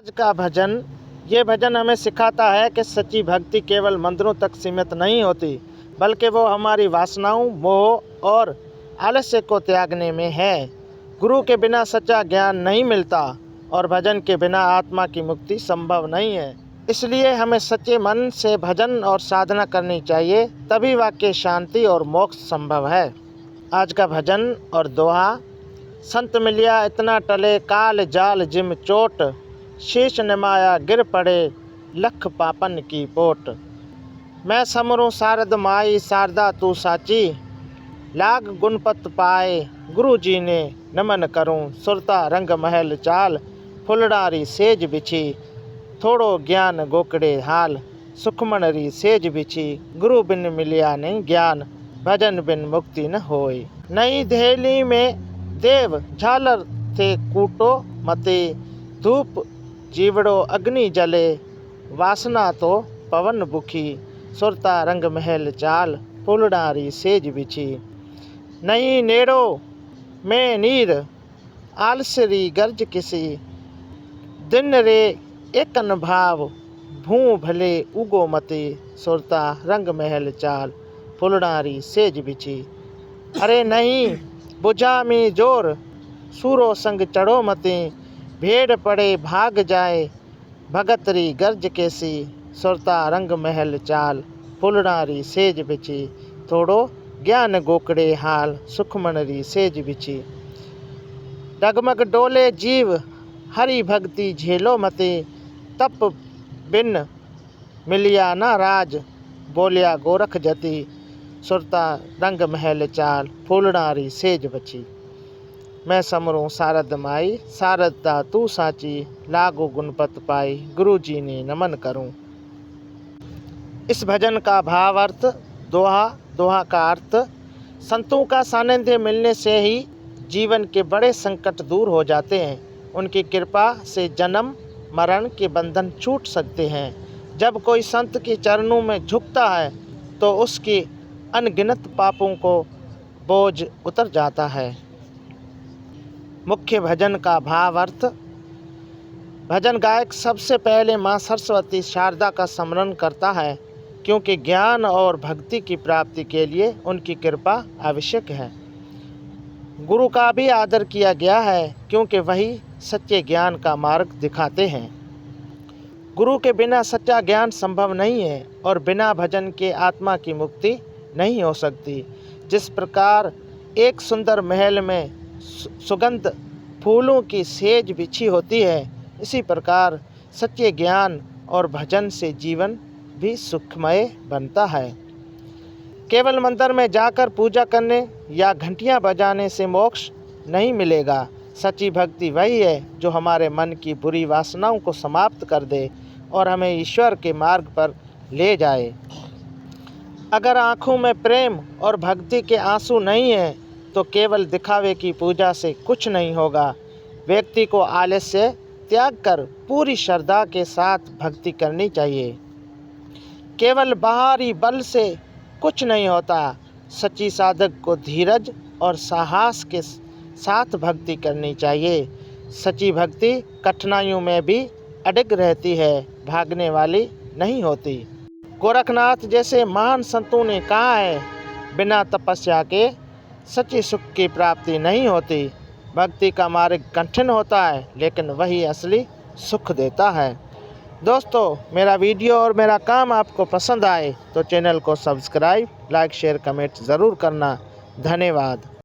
आज का भजन। ये भजन हमें सिखाता है कि सच्ची भक्ति केवल मंदिरों तक सीमित नहीं होती, बल्कि वो हमारी वासनाओं, मोह और आलस्य को त्यागने में है। गुरु के बिना सच्चा ज्ञान नहीं मिलता और भजन के बिना आत्मा की मुक्ति संभव नहीं है। इसलिए हमें सच्चे मन से भजन और साधना करनी चाहिए, तभी वाकई शांति और मोक्ष संभव है। आज का भजन और दोहा। संत मिलिया इतना टले काल जाल जिम चोट, शीश निमाया गिर पड़े लख पापन की पोट। मैं समरूं शारद माई शारदा तू साची, लाग गुणपत पाए गुरु जी ने नमन करूं। सुरता रंग महल चाल, फुलडारी सेज बिछी, थोड़ो ज्ञान गोकड़े हाल। सुखमणरी सेज बिछी, गुरु बिन मिलिया नहीं ज्ञान, भजन बिन मुक्ति न होई। नई दहली में देव झालर थे कूटो मते, धूप जीवड़ो अग्नि जले, वासना तो पवन बुखी। सुरता रंग महल चाल, फुलडारी सेज बिछी। नई नेड़ो में नीर, आलसरी गर्ज किसी, दिन रे एकन भाव, भू भले उगो मते। सुरता रंग महल चाल, फुलडारी सेज बिछी। अरे नहीं बुझा में जोर, सूरो संग चढ़ो मते, भेड़ पड़े भाग जाए भगतरी गर्ज कैसी। सुरता रंग महल चाल, फुलडारी सेज बिछी, थोड़ो ज्ञान गोकड़े हाल। सुखमणरी सेज बिछी। डगमग डोले जीव, हरि भक्ति झेलो मते, तप बिन मिलिया न राज, बोलिया गोरख जति। सुरता रंग महल चाल, फुलडारी सेज बची। मैं समरूं शारद माई शारदा तू साची, लागो गुणपत पाई गुरु जी ने नमन करूं। इस भजन का भाव अर्थ। दोहा का अर्थ। संतों का सानिध्य मिलने से ही जीवन के बड़े संकट दूर हो जाते हैं। उनकी कृपा से जन्म मरण के बंधन छूट सकते हैं। जब कोई संत के चरणों में झुकता है तो उसकी अनगिनत पापों को बोझ उतर जाता है। मुख्य भजन का भाव अर्थ। भजन गायक सबसे पहले माँ सरस्वती शारदा का स्मरण करता है, क्योंकि ज्ञान और भक्ति की प्राप्ति के लिए उनकी कृपा आवश्यक है। गुरु का भी आदर किया गया है, क्योंकि वही सच्चे ज्ञान का मार्ग दिखाते हैं। गुरु के बिना सच्चा ज्ञान संभव नहीं है और बिना भजन के आत्मा की मुक्ति नहीं हो सकती। जिस प्रकार एक सुंदर महल में सुगंध फूलों की सेज बिछी होती है, इसी प्रकार सच्चे ज्ञान और भजन से जीवन भी सुखमय बनता है। केवल मंदिर में जाकर पूजा करने या घंटियां बजाने से मोक्ष नहीं मिलेगा। सच्ची भक्ति वही है जो हमारे मन की बुरी वासनाओं को समाप्त कर दे और हमें ईश्वर के मार्ग पर ले जाए। अगर आँखों में प्रेम और भक्ति के आंसू नहीं हैं, तो केवल दिखावे की पूजा से कुछ नहीं होगा। व्यक्ति को आलस्य त्याग कर पूरी श्रद्धा के साथ भक्ति करनी चाहिए। केवल बाहरी बल से कुछ नहीं होता। सच्ची साधक को धीरज और साहस के साथ भक्ति करनी चाहिए। सच्ची भक्ति कठिनाइयों में भी अडिग रहती है, भागने वाली नहीं होती। गोरखनाथ जैसे महान संतों ने कहा है, बिना तपस्या के सच्ची सुख की प्राप्ति नहीं होती। भक्ति का मार्ग कठिन होता है, लेकिन वही असली सुख देता है। दोस्तों, मेरा वीडियो और मेरा काम आपको पसंद आए तो चैनल को सब्सक्राइब, लाइक, शेयर, कमेंट ज़रूर करना। धन्यवाद।